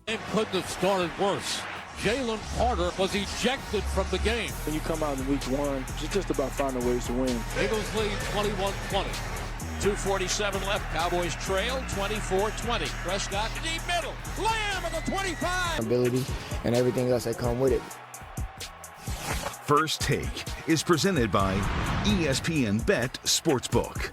It couldn't have started worse. Jalen Carter was ejected from the game. When you come out in week one, it's just about finding ways to win. Eagles lead 21-20. 2:47 left. Cowboys trail 24-20. Prescott deep middle. Lamb at the 25. Ability and everything else that come with it. First Take is presented by ESPN Bet Sportsbook.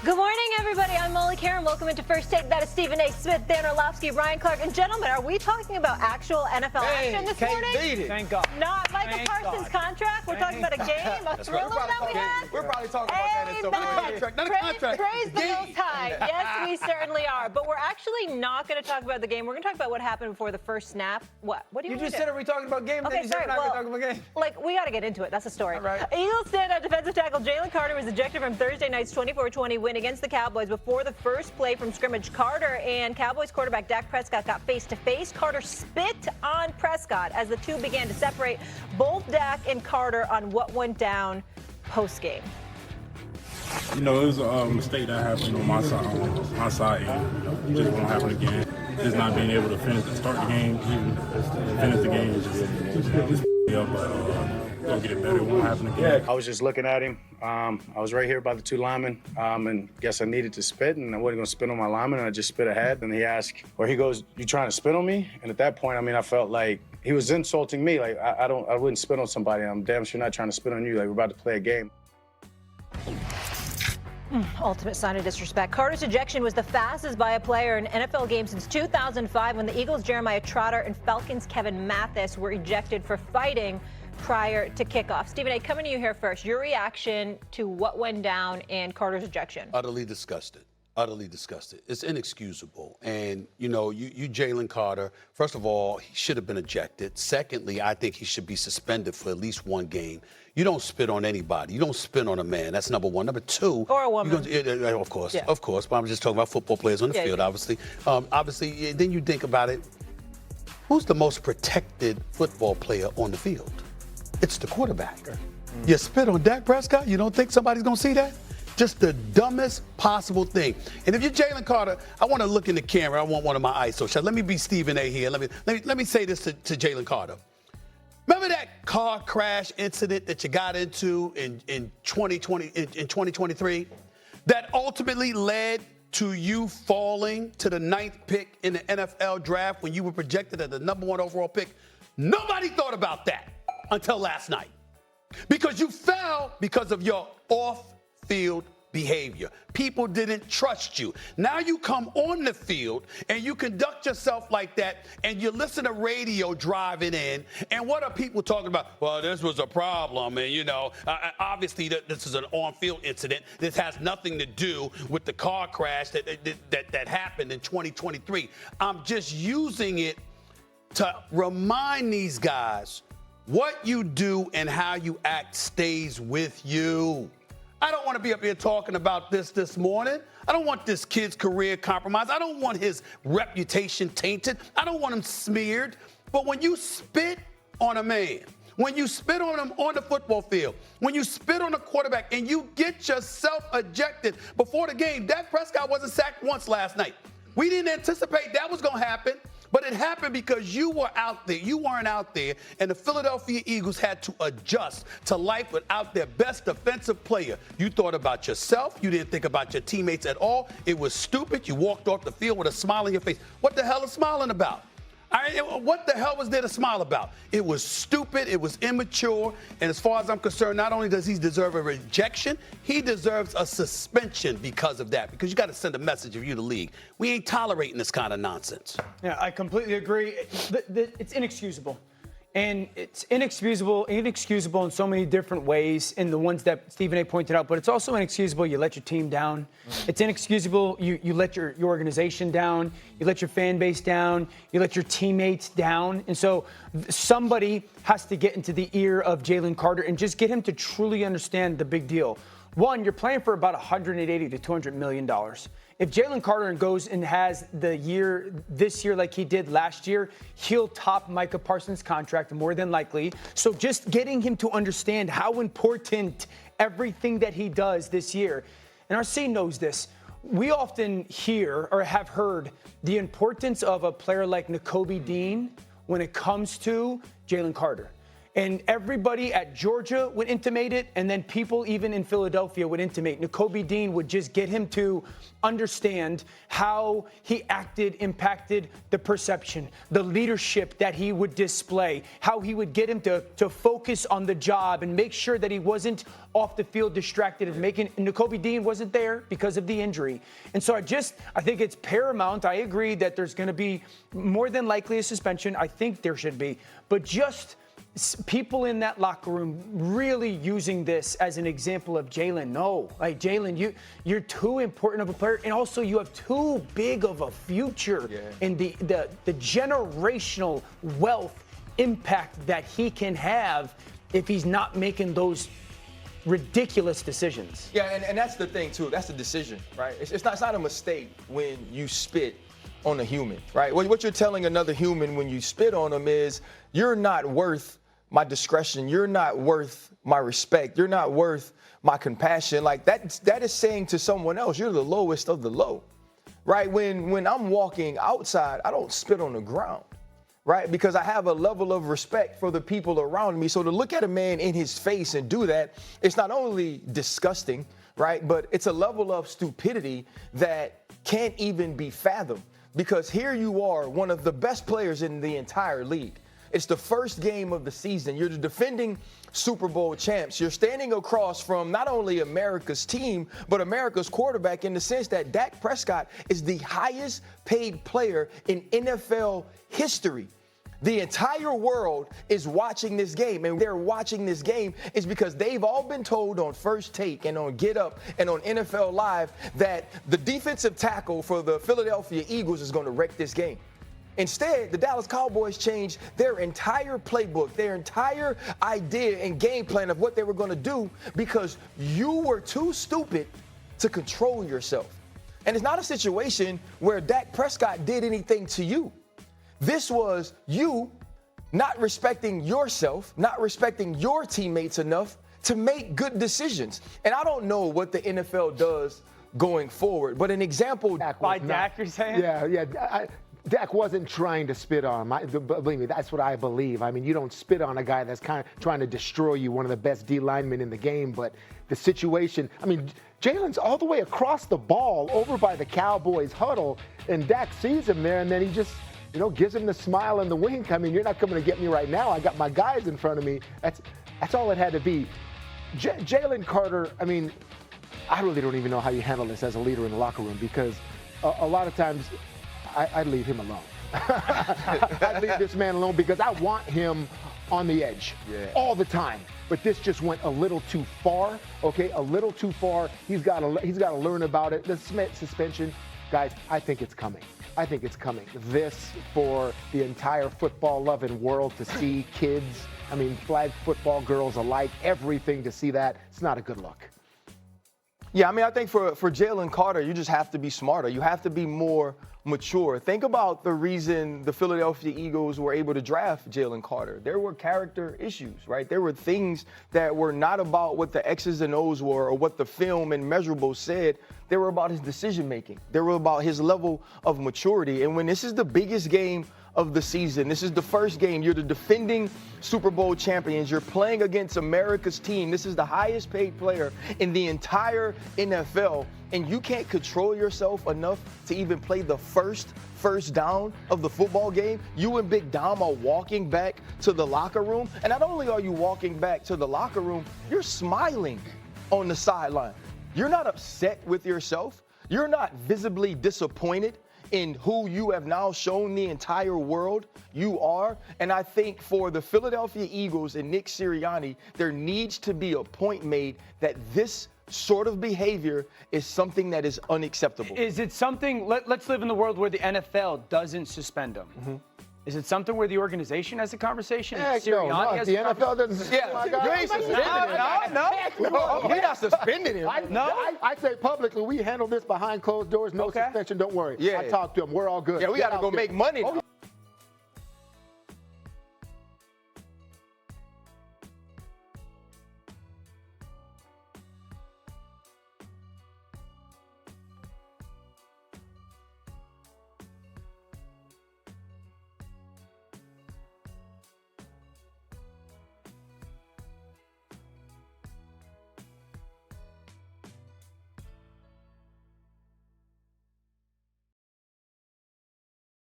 Good morning, everybody. I'm Molly Karen. Welcome into First Take. That is Stephen A. Smith, Dan Orlovsky, Ryan Clark. And gentlemen, are we talking about actual NFL action this morning? Beat it. Thank God. Not Michael Parsons' contract. We're talking about a game, a thriller that we had. We're probably talking about that. Not a contract. Not a contract. Praise the Most High. Yes, we certainly are. But we're actually not going to talk about the game. We're going to talk about what happened before the first snap. What do you just said, are we talking about game? Okay, then you said sorry. we're not going to talk about game. Like, we got to get into it. That's the story. All right. Eagles standout defensive tackle Jalen Carter was ejected from Thursday night's 24-20 win against the Cowboys before the first play from scrimmage. Carter and Cowboys quarterback Dak Prescott got face-to-face. Carter spit on Prescott as the two began to separate both Dak and Carter on what went down post-game. You know, it was a mistake that happened on my side, and just won't happen again. Just not being able to start the game, even finish the game, just up, but gonna get it better. It won't happen again. I was just looking at him. I was right here by the two linemen, and guess I needed to spit, and I wasn't gonna spit on my lineman, and I just spit ahead. And he asked, or he goes, "You trying to spit on me?" And at that point, I mean, I felt like he was insulting me. Like I wouldn't spit on somebody. I'm damn sure not trying to spit on you. Like we're about to play a game. Ultimate sign of disrespect. Carter's ejection was the fastest by a player in an NFL game since 2005 when the Eagles' Jeremiah Trotter and Falcons' Kevin Mathis were ejected for fighting prior to kickoff. Stephen A., coming to you here first. Your reaction to what went down in Carter's ejection? Utterly disgusted. Utterly disgusted. It's inexcusable. And, you know, you Jalen Carter, first of all, he should have been ejected. Secondly, I think he should be suspended for at least one game. You don't spit on anybody. You don't spit on a man. That's number one. Number two. Or a woman. Of course. Yeah. Of course. But I'm just talking about football players on the field, obviously. Obviously, then you think about it. Who's the most protected football player on the field? It's the quarterback. You spit on Dak Prescott? You don't think somebody's going to see that? Just the dumbest possible thing. And if you're Jalen Carter, I want to look in the camera. I want one of my ISO shots. Let me be Stephen A. here. Let me say this to Jalen Carter. Remember that car crash incident that you got into in 2023 that ultimately led to you falling to the 9th pick in the NFL draft when you were projected as the #1 overall pick? Nobody thought about that until last night because you fell because of your off-field behavior. People didn't trust you. Now you come on the field and you conduct yourself like that and you listen to radio driving in. And what are people talking about? Well, this was a problem. And, you know, obviously this is an on-field incident. This has nothing to do with the car crash that happened in 2023. I'm just using it to remind these guys what you do and how you act stays with you. I don't want to be up here talking about this morning. I don't want this kid's career compromised. I don't want his reputation tainted. I don't want him smeared. But when you spit on a man, when you spit on him on the football field, when you spit on a quarterback and you get yourself ejected before the game, Dak Prescott wasn't sacked once last night. We didn't anticipate that was going to happen. But it happened because you were out there. You weren't out there, and the Philadelphia Eagles had to adjust to life without their best defensive player. You thought about yourself. You didn't think about your teammates at all. It was stupid. You walked off the field with a smile on your face. What the hell is smiling about? What the hell was there to smile about? It was stupid. It was immature. And as far as I'm concerned, not only does he deserve a rejection, he deserves a suspension because of that. Because you got to send a message of you, the league. We ain't tolerating this kind of nonsense. Yeah, I completely agree. It's inexcusable. And it's inexcusable in so many different ways, in the ones that Stephen A. pointed out, but it's also inexcusable you let your team down. It's inexcusable you let your organization down, you let your fan base down, you let your teammates down. And so somebody has to get into the ear of Jalen Carter and just get him to truly understand the big deal. One, you're playing for about $180 to $200 million. If Jalen Carter goes and has this year like he did last year, he'll top Micah Parsons' contract more than likely. So just getting him to understand how important everything that he does this year. And RC knows this. we often hear or have heard the importance of a player like Nakobe Dean when it comes to Jalen Carter. And everybody at Georgia would intimate it, and then people even in Philadelphia would intimate. Nakobe Dean would just get him to understand how he acted, impacted the perception, the leadership that he would display, how he would get him to focus on the job and make sure that he wasn't off the field distracted and Nakobe Dean wasn't there because of the injury. And so I think it's paramount. I agree that there's going to be more than likely a suspension. I think there should be. But just people in that locker room really using this as an example of Jalen. No, like Jalen, you're too important of a player, and also you have too big of a future in the generational wealth impact that he can have if he's not making those ridiculous decisions. Yeah, and that's the thing too. That's the decision, right? It's not a mistake when you spit on a human, right? What you're telling another human when you spit on them is you're not worth my discretion. You're not worth my respect. You're not worth my compassion. Like that is saying to someone else, you're the lowest of the low, right? When I'm walking outside, I don't spit on the ground, right? Because I have a level of respect for the people around me. So to look at a man in his face and do that, it's not only disgusting, right? But it's a level of stupidity that can't even be fathomed. Because here you are, one of the best players in the entire league. It's the first game of the season. You're the defending Super Bowl champs. You're standing across from not only America's team, but America's quarterback in the sense that Dak Prescott is the highest paid player in NFL history. The entire world is watching this game, and they're watching this game is because they've all been told on First Take and on Get Up and on NFL Live that the defensive tackle for the Philadelphia Eagles is going to wreck this game. Instead, the Dallas Cowboys changed their entire playbook, their entire idea and game plan of what they were going to do because you were too stupid to control yourself. And it's not a situation where Dak Prescott did anything to you. This was you not respecting yourself, not respecting your teammates enough to make good decisions. And I don't know what the NFL does going forward, but an example by Dak, you're saying? Yeah. Dak wasn't trying to spit on him. Believe me, that's what I believe. I mean, you don't spit on a guy that's kind of trying to destroy you, one of the best D linemen in the game. But the situation, I mean, Jalen's all the way across the ball over by the Cowboys huddle, and Dak sees him there, and then he just, gives him the smile and the wink. I mean, you're not coming to get me right now. I got my guys in front of me. That's all it had to be. Jalen Carter, I mean, I really don't even know how you handle this as a leader in the locker room because a lot of times I'd leave him alone. I'd leave this man alone because I want him on the edge all the time. But this just went a little too far, okay? A little too far. He's got to learn about it. The suspension, guys, I think it's coming. I think it's coming. This for the entire football-loving world to see, kids, I mean, flag football girls alike, everything to see that. It's not a good look. Yeah, I mean, I think for Jalen Carter, you just have to be smarter. You have to be more mature. Think about the reason the Philadelphia Eagles were able to draft Jalen Carter. There were character issues, right? There were things that were not about what the X's and O's were or what the film and measurables said. They were about his decision making. They were about his level of maturity. And when this is the biggest game of the season, this is the first game, you're the defending Super Bowl champions, you're playing against America's team, this is the highest paid player in the entire NFL, and you can't control yourself enough to even play the first down of the football game. You and Big Dom are walking back to the locker room, and not only are you walking back to the locker room, you're smiling on the sideline. You're not upset with yourself. You're not visibly disappointed in who you have now shown the entire world you are. And I think for the Philadelphia Eagles and Nick Sirianni, there needs to be a point made that this sort of behavior is something that is unacceptable. Is it something, let's live in the world where the NFL doesn't suspend them. Mm-hmm. Is it something where the organization has a conversation? Heck no, the NFL doesn't suspend my guy. You ain't suspending him. No. We're not suspending him. I say publicly, we handle this behind closed doors, no suspension, don't worry. Yeah. I talked to him, we're all good. Yeah, we got to go make money now.